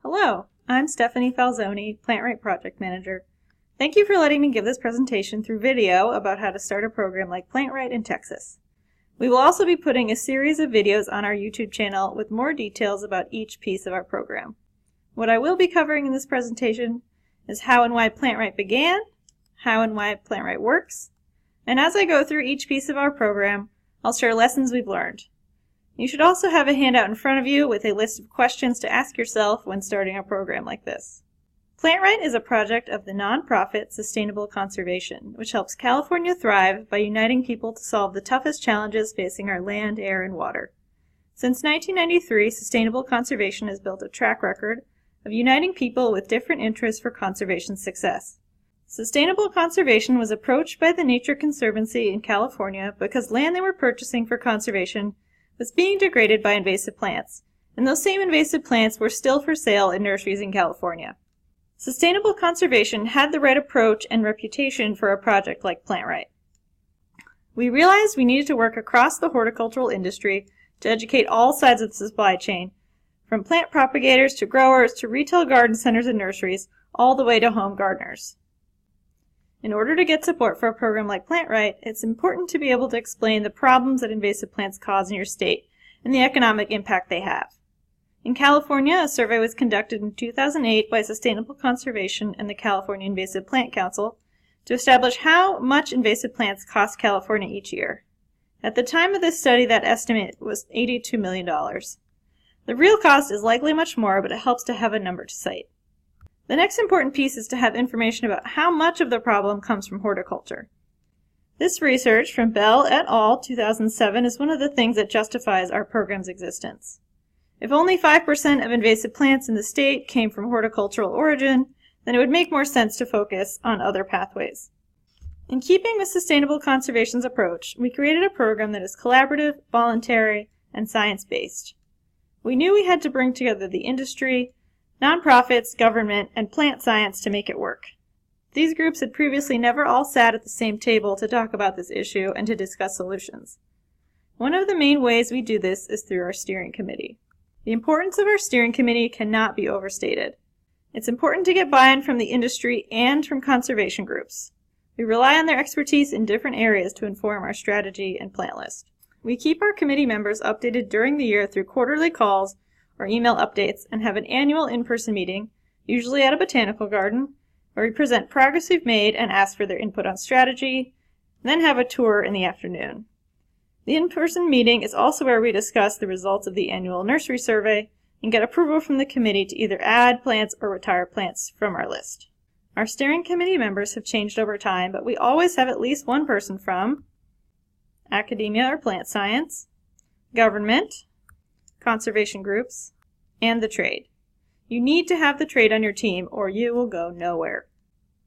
Hello, I'm Stephanie Falzoni, PlantRight Project Manager. Thank you for letting me give this presentation through video about how to start a program like PlantRight in Texas. We will also be putting a series of videos on our YouTube channel with more details about each piece of our program. What I will be covering in this presentation is how and why PlantRight began, how and why PlantRight works, and as I go through each piece of our program, I'll share lessons we've learned. You should also have a handout in front of you with a list of questions to ask yourself when starting a program like this. PlantRight is a project of the nonprofit Sustainable Conservation, which helps California thrive by uniting people to solve the toughest challenges facing our land, air, and water. Since 1993, Sustainable Conservation has built a track record of uniting people with different interests for conservation success. Sustainable Conservation was approached by the Nature Conservancy in California because land they were purchasing for conservation was being degraded by invasive plants, and those same invasive plants were still for sale in nurseries in California. Sustainable Conservation had the right approach and reputation for a project like PlantRight. We realized we needed to work across the horticultural industry to educate all sides of the supply chain, from plant propagators to growers to retail garden centers and nurseries, all the way to home gardeners. In order to get support for a program like PlantRight, it's important to be able to explain the problems that invasive plants cause in your state and the economic impact they have. In California, a survey was conducted in 2008 by Sustainable Conservation and the California Invasive Plant Council to establish how much invasive plants cost California each year. At the time of this study, that estimate was $82 million. The real cost is likely much more, but it helps to have a number to cite. The next important piece is to have information about how much of the problem comes from horticulture. This research from Bell et al. 2007 is one of the things that justifies our program's existence. If only 5% of invasive plants in the state came from horticultural origin, then it would make more sense to focus on other pathways. In keeping with Sustainable Conservation's approach, we created a program that is collaborative, voluntary, and science-based. We knew we had to bring together the industry, nonprofits, government, and plant science to make it work. These groups had previously never all sat at the same table to talk about this issue and to discuss solutions. One of the main ways we do this is through our steering committee. The importance of our steering committee cannot be overstated. It's important to get buy-in from the industry and from conservation groups. We rely on their expertise in different areas to inform our strategy and plant list. We keep our committee members updated during the year through quarterly calls or email updates, and have an annual in-person meeting, usually at a botanical garden, where we present progress we've made and ask for their input on strategy, and then have a tour in the afternoon. The in-person meeting is also where we discuss the results of the annual nursery survey and get approval from the committee to either add plants or retire plants from our list. Our steering committee members have changed over time, but we always have at least one person from academia or plant science, government, conservation groups, and the trade. You need to have the trade on your team or you will go nowhere.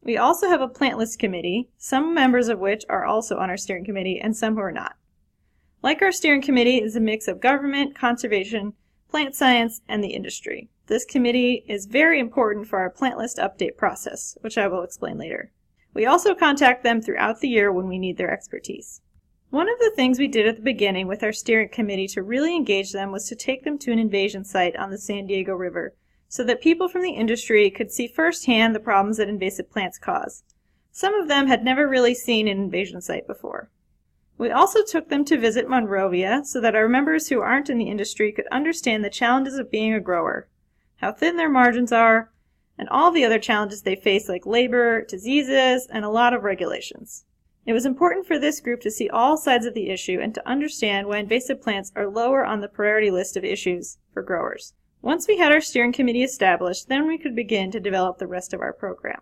We also have a plant list committee, some members of which are also on our steering committee and some who are not. Like our steering committee is a mix of government, conservation, plant science, and the industry. This committee is very important for our plant list update process, which I will explain later. We also contact them throughout the year when we need their expertise. One of the things we did at the beginning with our steering committee to really engage them was to take them to an invasion site on the San Diego River so that people from the industry could see firsthand the problems that invasive plants cause. Some of them had never really seen an invasion site before. We also took them to visit Monrovia so that our members who aren't in the industry could understand the challenges of being a grower, how thin their margins are, and all the other challenges they face like labor, diseases, and a lot of regulations. It was important for this group to see all sides of the issue and to understand why invasive plants are lower on the priority list of issues for growers. Once we had our steering committee established, then we could begin to develop the rest of our program.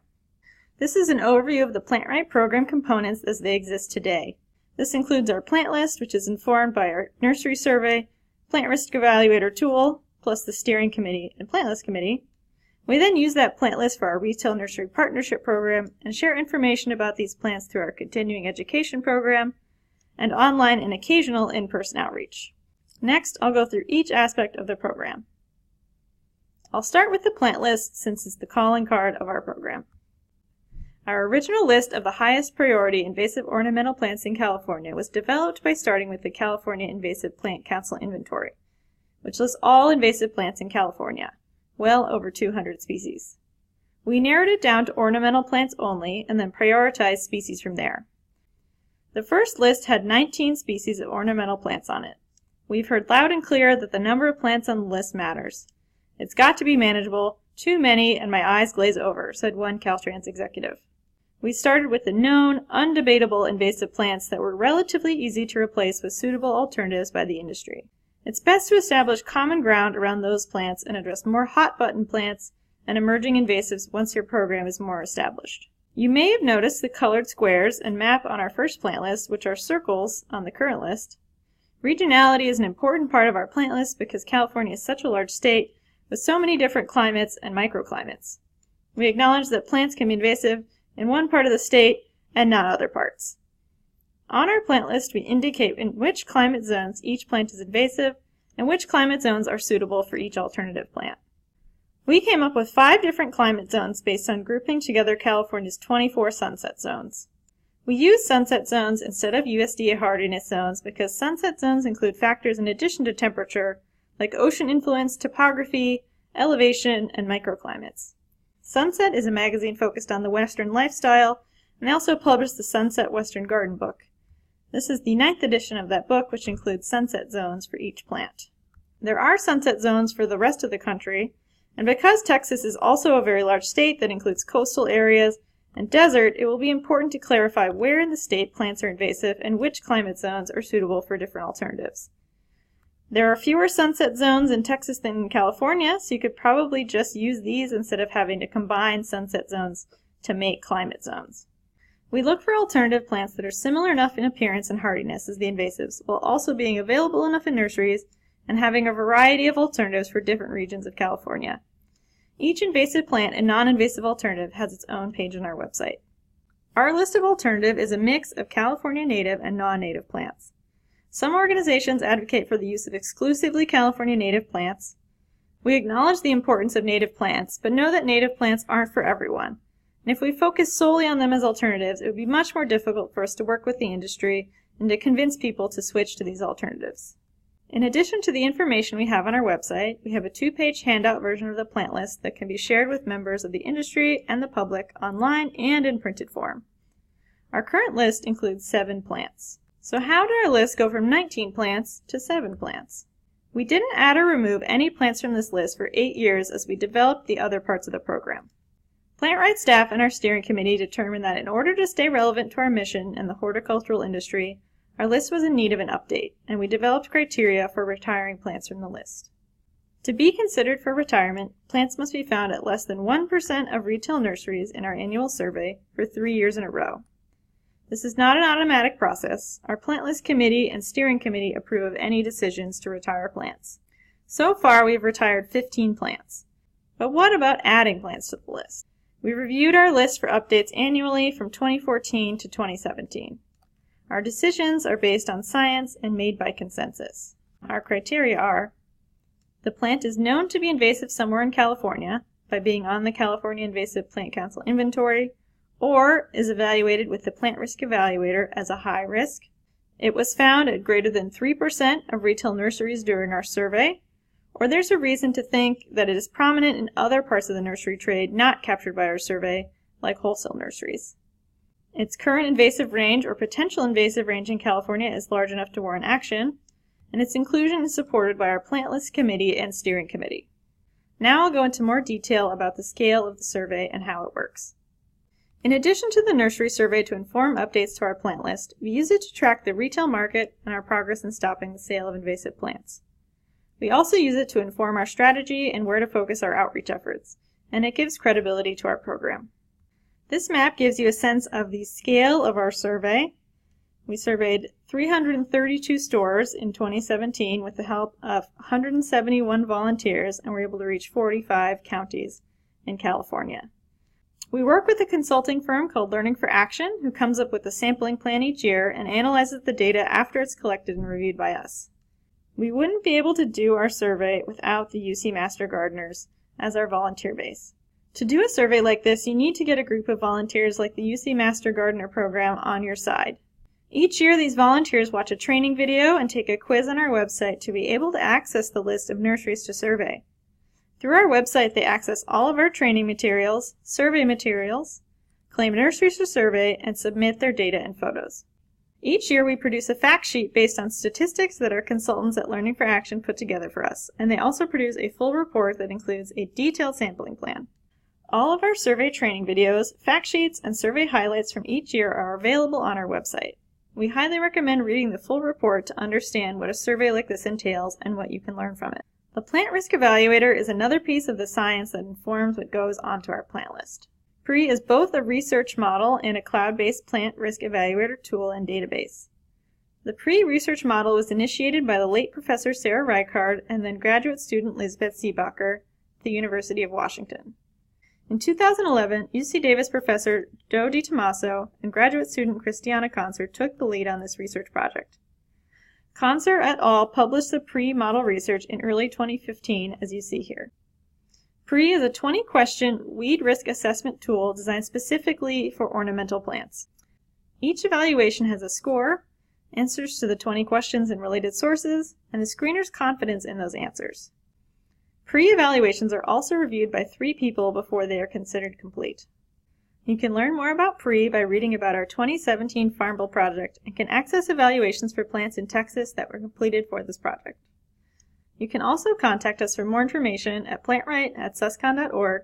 This is an overview of the PlantRight program components as they exist today. This includes our plant list, which is informed by our nursery survey, plant risk evaluator tool, plus the steering committee and plant list committee. We then use that plant list for our retail nursery partnership program and share information about these plants through our continuing education program and online and occasional in-person outreach. Next, I'll go through each aspect of the program. I'll start with the plant list since it's the calling card of our program. Our original list of the highest priority invasive ornamental plants in California was developed by starting with the California Invasive Plant Council Inventory, which lists all invasive plants in California. well over 200 species. We narrowed it down to ornamental plants only and then prioritized species from there. The first list had 19 species of ornamental plants on it. We've heard loud and clear that the number of plants on the list matters. It's got to be manageable. Too many and my eyes glaze over, said one Caltrans executive. We started with the known, undebatable invasive plants that were relatively easy to replace with suitable alternatives by the industry. It's best to establish common ground around those plants and address more hot-button plants and emerging invasives once your program is more established. You may have noticed the colored squares and map on our first plant list, which are circles on the current list. Regionality is an important part of our plant list because California is such a large state with so many different climates and microclimates. We acknowledge that plants can be invasive in one part of the state and not other parts. On our plant list, we indicate in which climate zones each plant is invasive and which climate zones are suitable for each alternative plant. We came up with 5 different climate zones based on grouping together California's 24 sunset zones. We use sunset zones instead of USDA hardiness zones because sunset zones include factors in addition to temperature, like ocean influence, topography, elevation, and microclimates. Sunset is a magazine focused on the Western lifestyle, and they also published the Sunset Western Garden book. This is the 9th edition of that book, which includes sunset zones for each plant. There are sunset zones for the rest of the country, and because Texas is also a very large state that includes coastal areas and desert, it will be important to clarify where in the state plants are invasive and which climate zones are suitable for different alternatives. There are fewer sunset zones in Texas than in California, so you could probably just use these instead of having to combine sunset zones to make climate zones. We look for alternative plants that are similar enough in appearance and hardiness as the invasives, while also being available enough in nurseries and having a variety of alternatives for different regions of California. Each invasive plant and non-invasive alternative has its own page on our website. Our list of alternative is a mix of California native and non-native plants. Some organizations advocate for the use of exclusively California native plants. We acknowledge the importance of native plants, but know that native plants aren't for everyone. And if we focus solely on them as alternatives, it would be much more difficult for us to work with the industry and to convince people to switch to these alternatives. In addition to the information we have on our website, we have a 2-page handout version of the plant list that can be shared with members of the industry and the public online and in printed form. Our current list includes 7 plants. So how did our list go from 19 plants to 7 plants? We didn't add or remove any plants from this list for 8 years as we developed the other parts of the program. PlantRight staff and our steering committee determined that in order to stay relevant to our mission and the horticultural industry, our list was in need of an update, and we developed criteria for retiring plants from the list. To be considered for retirement, plants must be found at less than 1% of retail nurseries in our annual survey for 3 years in a row. This is not an automatic process. Our plant list committee and steering committee approve of any decisions to retire plants. So far, we've retired 15 plants. But what about adding plants to the list? We reviewed our list for updates annually from 2014 to 2017. Our decisions are based on science and made by consensus. Our criteria are: the plant is known to be invasive somewhere in California by being on the California Invasive Plant Council inventory, or is evaluated with the Plant Risk Evaluator as a high risk. It was found at greater than 3% of retail nurseries during our survey, or there's a reason to think that it is prominent in other parts of the nursery trade not captured by our survey, like wholesale nurseries. Its current invasive range or potential invasive range in California is large enough to warrant action, and its inclusion is supported by our plant list committee and steering committee. Now I'll go into more detail about the scale of the survey and how it works. In addition to the nursery survey to inform updates to our plant list, we use it to track the retail market and our progress in stopping the sale of invasive plants. We also use it to inform our strategy and where to focus our outreach efforts, and it gives credibility to our program. This map gives you a sense of the scale of our survey. We surveyed 332 stores in 2017 with the help of 171 volunteers, and were able to reach 45 counties in California. We work with a consulting firm called Learning for Action, who comes up with a sampling plan each year and analyzes the data after it's collected and reviewed by us. We wouldn't be able to do our survey without the UC Master Gardeners as our volunteer base. To do a survey like this, you need to get a group of volunteers like the UC Master Gardener program on your side. Each year, these volunteers watch a training video and take a quiz on our website to be able to access the list of nurseries to survey. Through our website, they access all of our training materials, survey materials, claim nurseries for survey, and submit their data and photos. Each year we produce a fact sheet based on statistics that our consultants at Learning for Action put together for us, and they also produce a full report that includes a detailed sampling plan. All of our survey training videos, fact sheets, and survey highlights from each year are available on our website. We highly recommend reading the full report to understand what a survey like this entails and what you can learn from it. The Plant Risk Evaluator is another piece of the science that informs what goes onto our plant list. PRE is both a research model and a cloud-based plant risk evaluator tool and database. The PRE research model was initiated by the late Professor Sarah Reichard and then graduate student Lisbeth Seebacher at the University of Washington. In 2011, UC Davis professor Joe DiTomaso and graduate student Christiana Conser took the lead on this research project. Conser et al. Published the PRE model research in early 2015, as you see here. PRE is a 20-question weed risk assessment tool designed specifically for ornamental plants. Each evaluation has a score, answers to the 20 questions and related sources, and the screener's confidence in those answers. PRE evaluations are also reviewed by 3 people before they are considered complete. You can learn more about PRE by reading about our 2017 Farm Bill project and can access evaluations for plants in Texas that were completed for this project. You can also contact us for more information at plantright@suscon.org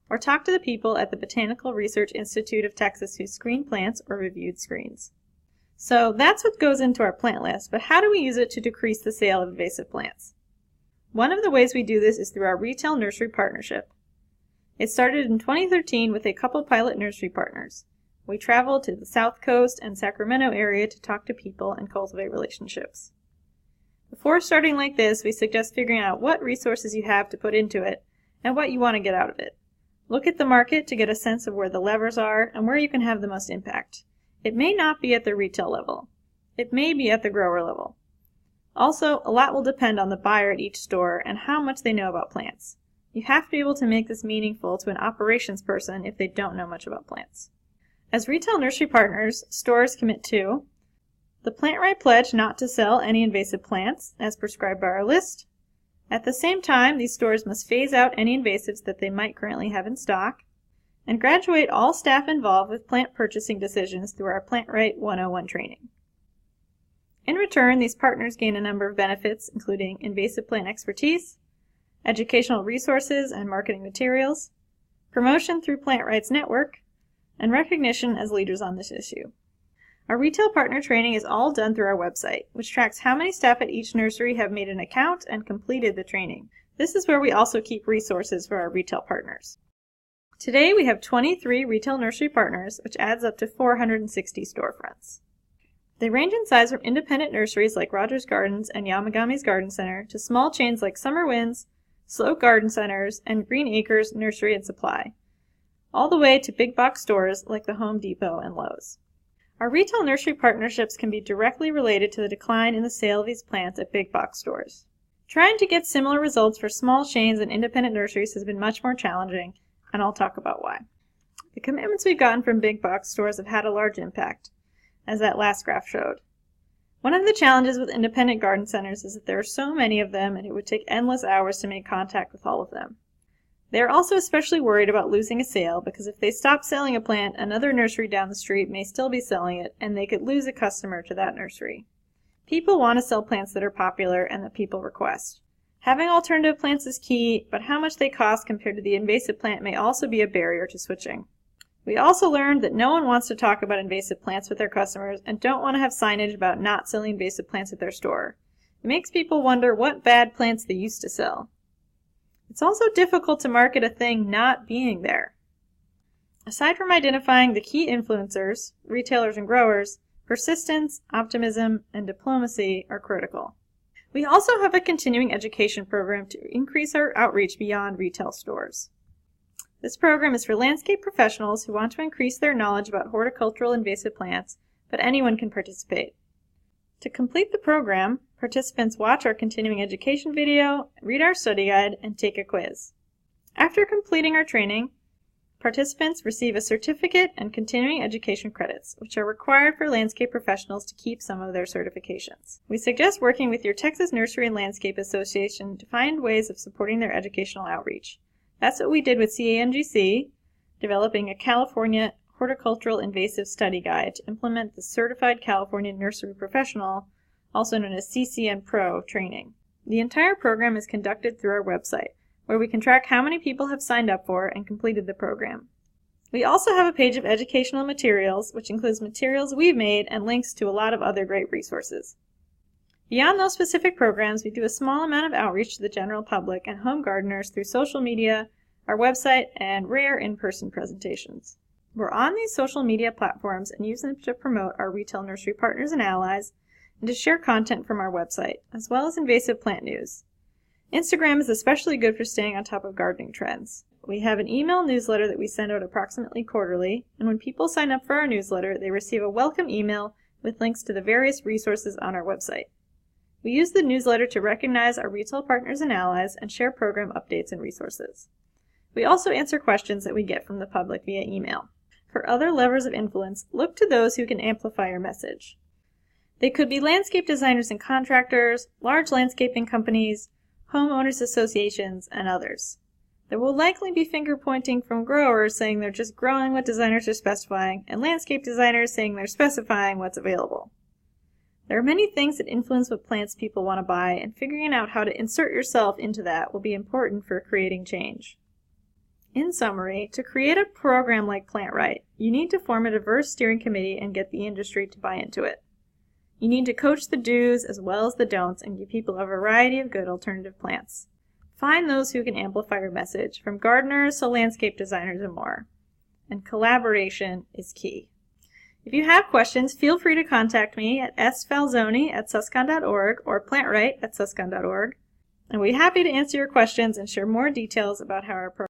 or talk to the people at the Botanical Research Institute of Texas who screen plants or reviewed screens. So that's what goes into our plant list, but how do we use it to decrease the sale of invasive plants? One of the ways we do this is through our retail nursery partnership. It started in 2013 with a couple pilot nursery partners. We traveled to the South Coast and Sacramento area to talk to people and cultivate relationships. Before starting like this, we suggest figuring out what resources you have to put into it and what you want to get out of it. Look at the market to get a sense of where the levers are and where you can have the most impact. It may not be at the retail level. It may be at the grower level. Also, a lot will depend on the buyer at each store and how much they know about plants. You have to be able to make this meaningful to an operations person if they don't know much about plants. As retail nursery partners, stores commit to the PlantRight Pledge not to sell any invasive plants, as prescribed by our list. At the same time, these stores must phase out any invasives that they might currently have in stock, and graduate all staff involved with plant purchasing decisions through our PlantRight 101 training. In return, these partners gain a number of benefits, including invasive plant expertise, educational resources and marketing materials, promotion through PlantRight's network, and recognition as leaders on this issue. Our retail partner training is all done through our website, which tracks how many staff at each nursery have made an account and completed the training. This is where we also keep resources for our retail partners. Today we have 23 retail nursery partners, which adds up to 460 storefronts. They range in size from independent nurseries like Rogers Gardens and Yamagami's Garden Center to small chains like Summer Winds, Sloat Garden Centers, and Green Acres Nursery and Supply, all the way to big box stores like the Home Depot and Lowe's. Our retail nursery partnerships can be directly related to the decline in the sale of these plants at big box stores. Trying to get similar results for small chains and independent nurseries has been much more challenging, and I'll talk about why. The commitments we've gotten from big box stores have had a large impact, as that last graph showed. One of the challenges with independent garden centers is that there are so many of them and it would take endless hours to make contact with all of them. They are also especially worried about losing a sale because if they stop selling a plant, another nursery down the street may still be selling it and they could lose a customer to that nursery. People want to sell plants that are popular and that people request. Having alternative plants is key, but how much they cost compared to the invasive plant may also be a barrier to switching. We also learned that no one wants to talk about invasive plants with their customers and don't want to have signage about not selling invasive plants at their store. It makes people wonder what bad plants they used to sell. It's also difficult to market a thing not being there. Aside from identifying the key influencers, retailers and growers, persistence, optimism, and diplomacy are critical. We also have a continuing education program to increase our outreach beyond retail stores. This program is for landscape professionals who want to increase their knowledge about horticultural invasive plants, but anyone can participate. To complete the program, participants watch our continuing education video, read our study guide, and take a quiz. After completing our training, Participants receive a certificate and continuing education credits, which are required for landscape professionals to keep some of their certifications. We suggest working with your Texas Nursery and Landscape Association to find ways of supporting their educational outreach. That's what we did with CANGC, developing a California Horticultural Invasive Study Guide to implement the Certified California Nursery Professional, also known as CCN Pro, training. The entire program is conducted through our website, where we can track how many people have signed up for and completed the program. We also have a page of educational materials, which includes materials we've made and links to a lot of other great resources. Beyond those specific programs, we do a small amount of outreach to the general public and home gardeners through social media, our website, and rare in-person presentations. We're on these social media platforms and use them to promote our retail nursery partners and allies and to share content from our website, as well as invasive plant news. Instagram is especially good for staying on top of gardening trends. We have an email newsletter that we send out approximately quarterly, and when people sign up for our newsletter, they receive a welcome email with links to the various resources on our website. We use the newsletter to recognize our retail partners and allies and share program updates and resources. We also answer questions that we get from the public via email. For other levers of influence, look to those who can amplify your message. They could be landscape designers and contractors, large landscaping companies, homeowners associations, and others. There will likely be finger-pointing from growers saying they're just growing what designers are specifying, and landscape designers saying they're specifying what's available. There are many things that influence what plants people want to buy, and figuring out how to insert yourself into that will be important for creating change. In summary, to create a program like PlantRight, you need to form a diverse steering committee and get the industry to buy into it. You need to coach the do's as well as the don'ts and give people a variety of good alternative plants. Find those who can amplify your message, from gardeners to landscape designers and more. And collaboration is key. If you have questions, feel free to contact me at sfalzoni@suscon.org or plantright@suscon.org. And we'll be happy to answer your questions and share more details about how our program